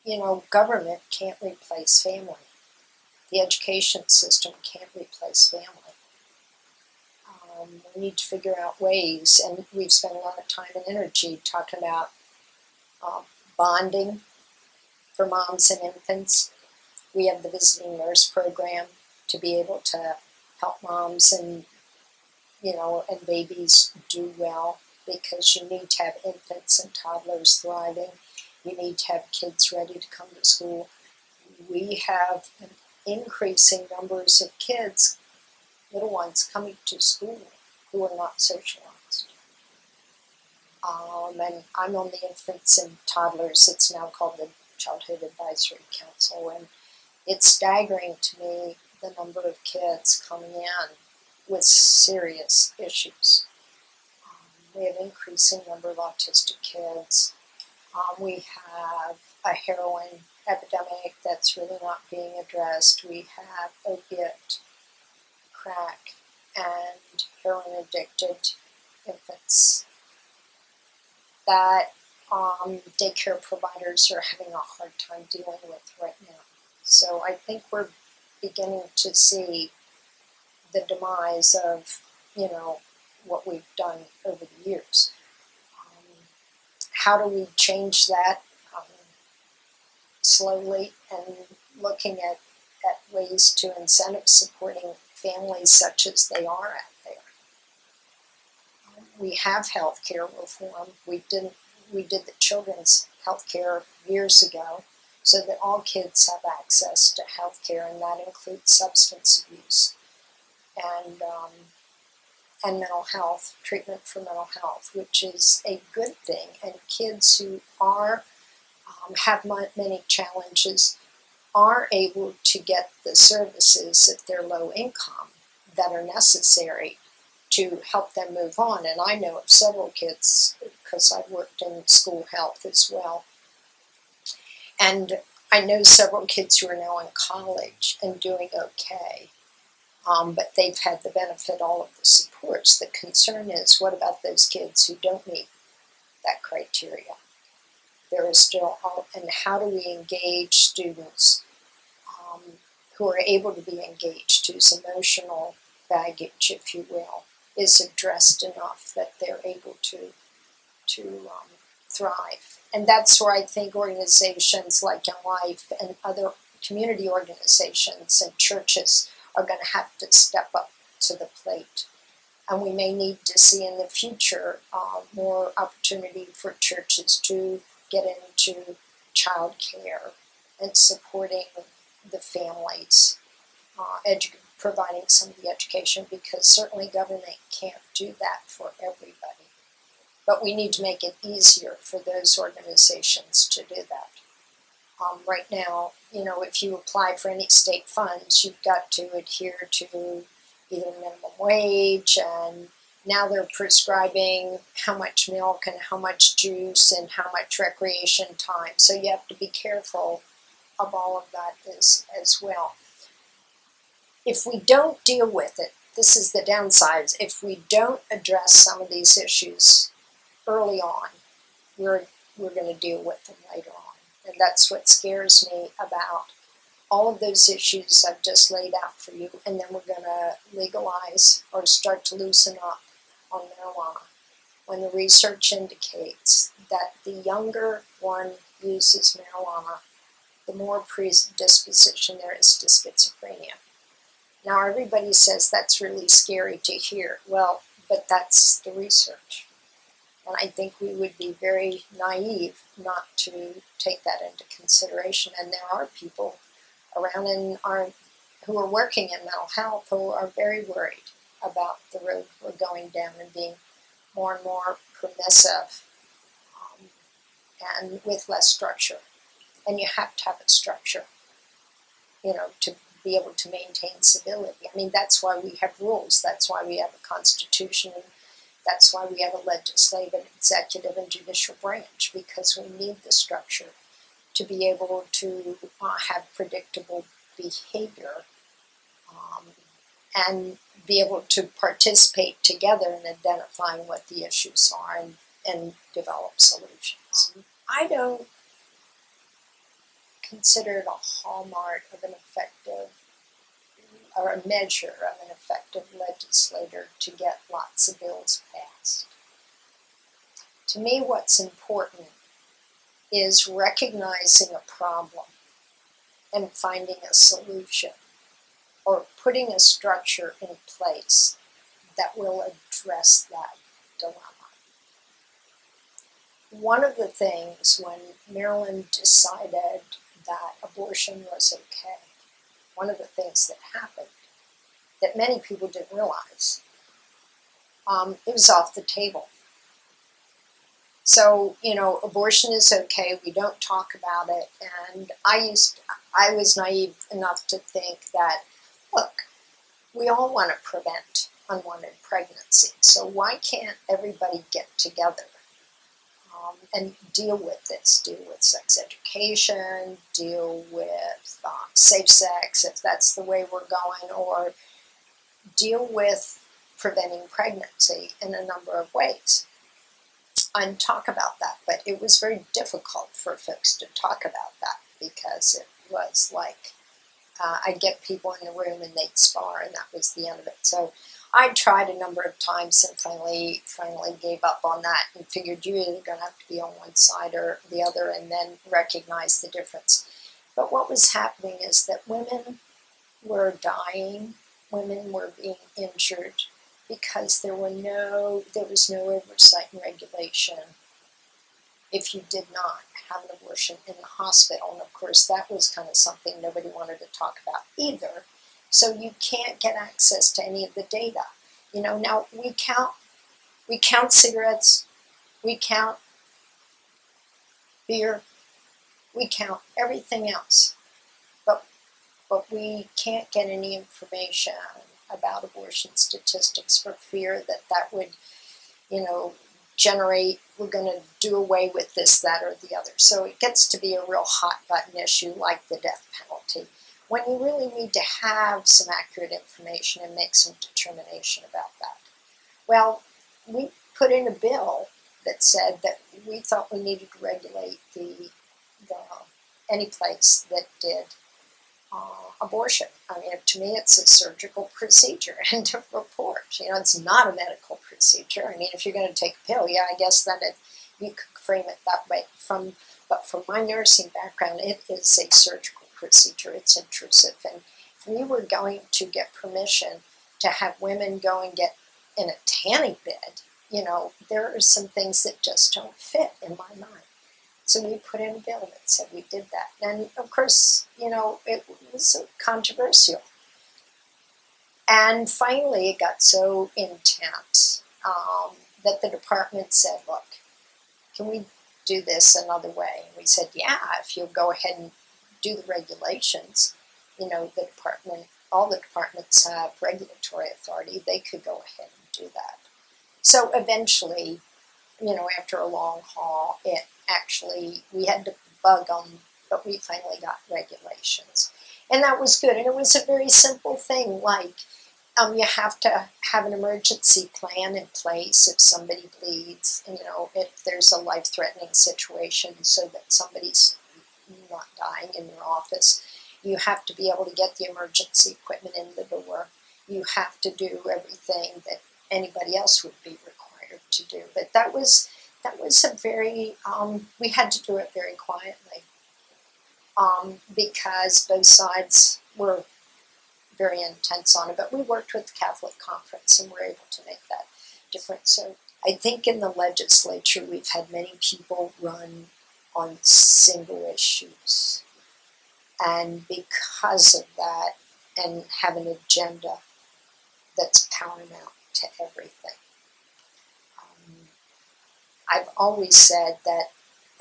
you know, government can't replace family. The education system can't replace family. We need to figure out ways, and we've spent a lot of time and energy talking about bonding for moms and infants. We have the visiting nurse program to be able to help moms and, you know, and babies do well, because you need to have infants and toddlers thriving. You need to have kids ready to come to school. We have an increasing numbers of kids, little ones, coming to school who are not socialized. And I'm on the infants and toddlers. It's now called the Childhood Advisory Council, and it's staggering to me the number of kids coming in with serious issues. We have an increasing number of autistic kids. We have a heroin epidemic that's really not being addressed. We have opiate, crack, and heroin addicted infants that daycare providers are having a hard time dealing with right now. So I think we're beginning to see the demise of, you know, what we've done over the years. How do we change that? Slowly, and looking at ways to incentive supporting families such as they are out there. We have health care reform. We did the children's health care years ago so that all kids have access to health care, and that includes substance abuse and mental health, treatment for mental health, which is a good thing. And kids who are have many challenges are able to get the services if they're low income that are necessary to help them move on. And I know of several kids, because I've worked in school health as well, and I know several kids who are now in college and doing okay, but they've had the benefit of all of the supports. The concern is, what about those kids who don't meet that criteria? There is still, and how do we engage students who are able to be engaged, whose emotional baggage, if you will, is addressed enough that they're able to thrive. And that's where I think organizations like Young Life and other community organizations and churches are going to have to step up to the plate. And we may need to see in the future more opportunity for churches to get into child care and supporting the families, providing some of the education, because certainly government can't do that for everybody. But we need to make it easier for those organizations to do that. Right now, you know, if you apply for any state funds, you've got to adhere to either minimum wage, and now they're prescribing how much milk and how much juice and how much recreation time. So you have to be careful of all of that as well. If we don't deal with it, this is the downside. If we don't address some of these issues early on, we're going to deal with them later on. And that's what scares me about all of those issues I've just laid out for you. And then we're going to legalize or start to loosen up on marijuana, when the research indicates that the younger one uses marijuana, the more predisposition there is to schizophrenia. Now, everybody says that's really scary to hear. Well, but that's the research. And I think we would be very naive not to take that into consideration. And there are people around who are working in mental health who are very worried about the road we're going down and being more and more permissive and with less structure. And you have to have a structure, you know, to be able to maintain civility. I mean, that's why we have rules. That's why we have a constitution. And that's why we have a legislative, executive, and judicial branch, because we need the structure to be able to have predictable behavior and be able to participate together in identifying what the issues are and develop solutions. I don't considered a hallmark of an effective, or a measure of an effective legislator to get lots of bills passed. To me, what's important is recognizing a problem and finding a solution, or putting a structure in place that will address that dilemma. One of the things when Maryland decided that abortion was okay, one of the things that happened that many people didn't realize, it was off the table. So, abortion is okay, we don't talk about it, and I was naive enough to think that, look, we all want to prevent unwanted pregnancy, so why can't everybody get together and deal with this, deal with sex education, deal with safe sex, if that's the way we're going, or deal with preventing pregnancy in a number of ways. And talk about that, but it was very difficult for folks to talk about that because it was like I'd get people in the room and they'd spar, and that was the end of it. So I tried a number of times and finally gave up on that and figured you're either going to have to be on one side or the other and then recognize the difference. But what was happening is that women were dying, women were being injured, because there was no oversight and regulation if you did not have an abortion in the hospital. And of course, that was kind of something nobody wanted to talk about either. So you can't get access to any of the data. Now we count cigarettes, we count beer, we count everything else, but we can't get any information about abortion statistics for fear that would, generate, we're going to do away with this, that, or the other. So it gets to be a real hot button issue like the death penalty, when you really need to have some accurate information and make some determination about that. Well, we put in a bill that said that we thought we needed to regulate any place that did abortion. I mean, to me, it's a surgical procedure, end of report. It's not a medical procedure. I mean, if you're going to take a pill, yeah, I guess then you could frame it that way. But from my nursing background, it is a surgical procedure. It's intrusive. And if we were going to get permission to have women go and get in a tanning bed, there are some things that just don't fit in my mind. So we put in a bill that said we did that. And of course, it was controversial. And finally, it got so intense that the department said, look, can we do this another way? And we said, yeah, if you'll go ahead and do the regulations, all the departments have regulatory authority, they could go ahead and do that. So eventually, after a long haul, we had to bug them, but we finally got regulations. And that was good. And it was a very simple thing, like you have to have an emergency plan in place if somebody bleeds, if there's a life-threatening situation so that somebody's not dying in your office. You have to be able to get the emergency equipment in the door. You have to do everything that anybody else would be required to do. But that was a very, we had to do it very quietly because both sides were very intense on it. But we worked with the Catholic Conference and were able to make that difference. So I think in the legislature we've had many people run on single issues. And because of that, and have an agenda that's paramount to everything. I've always said that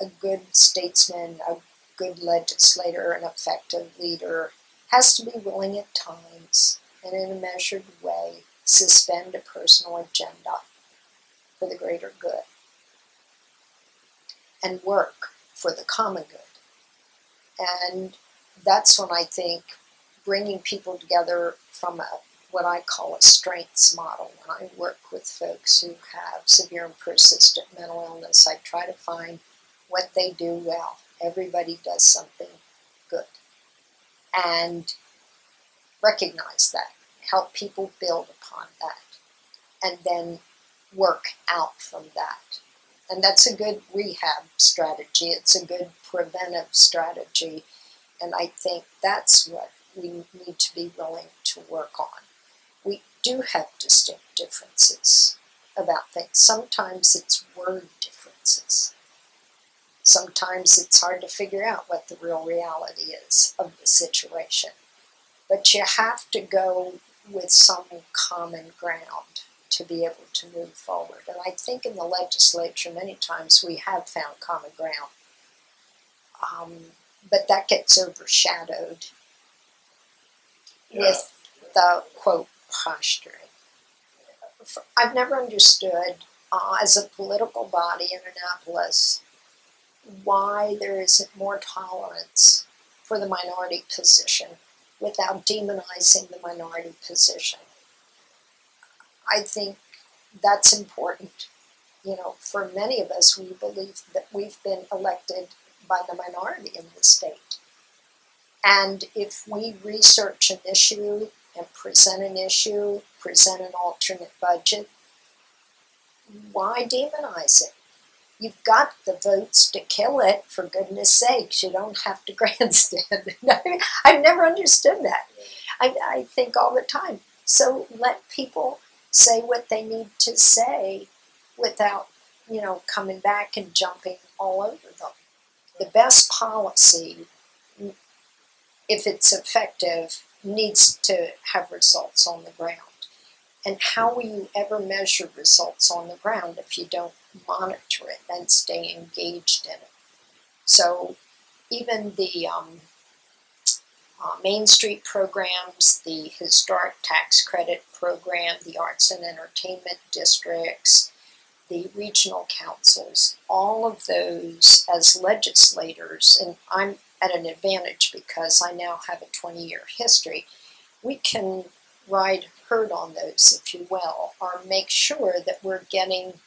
a good statesman, a good legislator, an effective leader has to be willing at times and in a measured way suspend a personal agenda for the greater good and work for the common good. And that's when I think bringing people together from what I call a strengths model. When I work with folks who have severe and persistent mental illness, I try to find what they do well. Everybody does something good. And recognize that, help people build upon that, and then work out from that. And that's a good rehab strategy. It's a good preventive strategy. And I think that's what we need to be willing to work on. We do have distinct differences about things. Sometimes it's word differences. Sometimes it's hard to figure out what the real reality is of the situation. But you have to go with some common ground to be able to move forward. And I think in the legislature, many times we have found common ground. But that gets overshadowed with the, quote, posturing. I've never understood, as a political body in Annapolis, why there isn't more tolerance for the minority position without demonizing the minority position. I think that's important. You know, for many of us, we believe that we've been elected by the minority in the state. And if we research an issue and present an issue, present an alternate budget, why demonize it? You've got the votes to kill it, for goodness sakes. You don't have to grandstand. I've never understood that. I think all the time. So let people say what they need to say without, you know, coming back and jumping all over them. The best policy, if it's effective, needs to have results on the ground. And how will you ever measure results on the ground if you don't monitor it and stay engaged in it? So even the Main Street programs, the historic tax credit program, the arts and entertainment districts, the regional councils, all of those as legislators, and I'm at an advantage because I now have a 20-year history, we can ride herd on those, if you will, or make sure that we're getting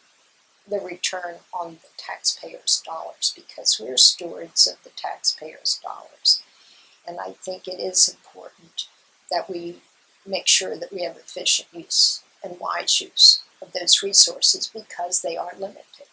the return on the taxpayers' dollars, because we're stewards of the taxpayers' dollars. And I think it is important that we make sure that we have efficient use and wise use of those resources, because they are limited.